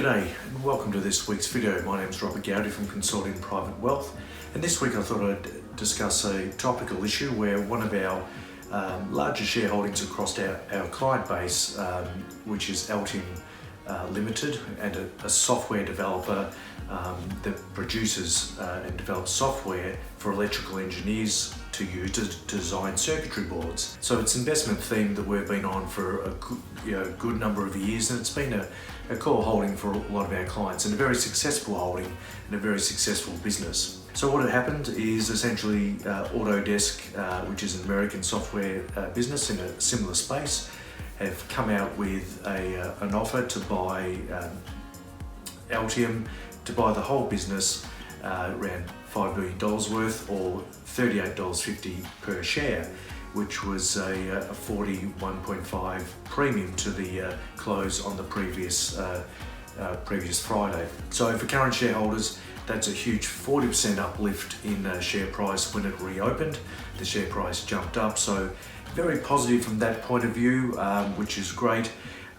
G'day and welcome to this week's video. My name is Robert Gowdy from Consortium Private Wealth, and this week I thought I'd discuss a topical issue where one of our larger shareholdings across our client base, which is Altium Limited, and a software developer that produces and develops software for electrical engineers to use to design circuitry boards. So it's an investment theme that we've been on for a good number of years, and it's been a core holding for a lot of our clients, and a very successful holding and a very successful business. So what had happened is essentially Autodesk, which is an American software business in a similar space, have come out with an offer to buy Altium, to buy the whole business, around $5 billion worth, or $38.50 per share, which was a 41.5 premium to the close on the previous Friday. So for current shareholders, that's a huge 40% uplift in share price when it reopened. The share price jumped up, so very positive from that point of view, which is great.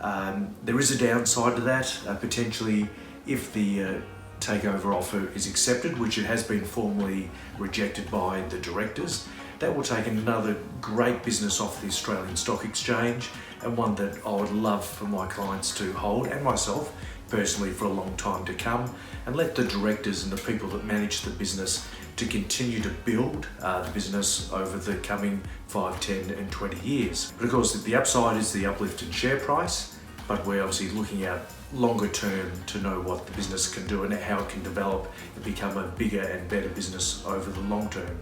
There is a downside to that, potentially if the takeover offer is accepted, which it has been formally rejected by the directors. That will take another great business off the Australian Stock Exchange, and one that I would love for my clients to hold, and myself personally, for a long time to come, and let the directors and the people that manage the business to continue to build the business over the coming 5, 10 and 20 years. But of course the upside is the uplift in share price, but we're obviously looking at longer term to know what the business can do and how it can develop and become a bigger and better business over the long term.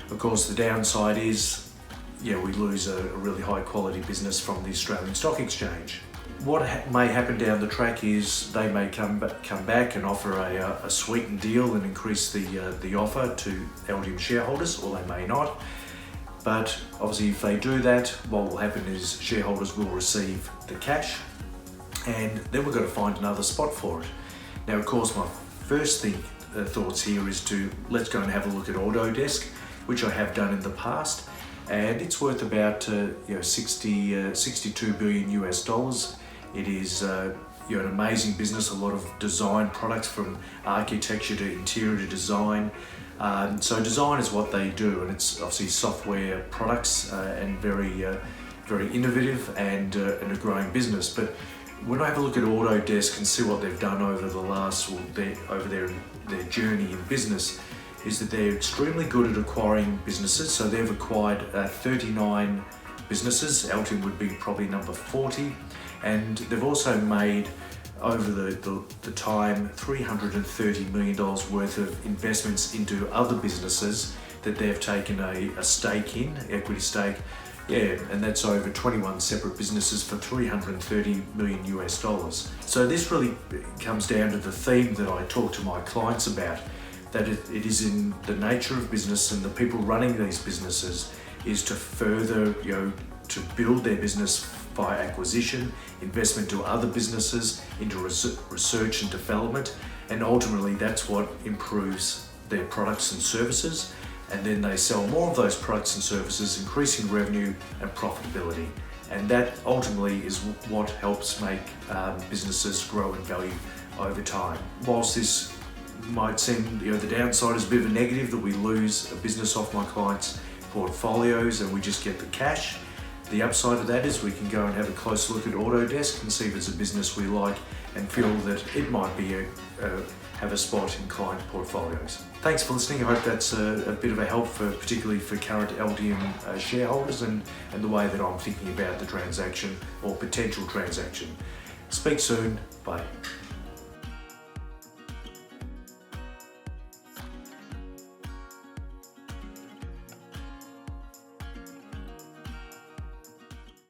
Of course, the downside is, we lose a really high quality business from the Australian Stock Exchange. What may happen down the track is they may come back and offer a sweetened deal and increase the offer to Altium shareholders, or they may not. But obviously if they do that, what will happen is shareholders will receive the cash, and then we've got to find another spot for it. Now, of course, my first thoughts here is to let's go and have a look at Autodesk, which I have done in the past, and it's worth about 62 billion US dollars. It is an amazing business, a lot of design products from architecture to interior design. So design is what they do, and it's obviously software products and very innovative and a growing business. But when I have a look at Autodesk and see what they've done over the last, over their journey in business, is that they're extremely good at acquiring businesses. So they've acquired 39 businesses. Altium would be probably number 40. And they've also made, over the time, $330 million worth of investments into other businesses that they've taken a stake in, equity stake. And that's over 21 separate businesses for $330 million US dollars. So this really comes down to the theme that I talk to my clients about, that it is in the nature of business, and the people running these businesses is to further, to build their business by acquisition, investment to other businesses, into research and development, and ultimately that's what improves their products and services, and then they sell more of those products and services, increasing revenue and profitability, and that ultimately is what helps make businesses grow in value over time. Whilst this might seem, the downside is a bit of a negative, that we lose a business off my clients' portfolios and we just get the cash. The upside of that is we can go and have a close look at Autodesk and see if it's a business we like and feel that it might be have a spot in client portfolios. Thanks for listening. I hope that's a bit of a help, particularly for current Altium shareholders, and the way that I'm thinking about the transaction or potential transaction. Speak soon. Bye.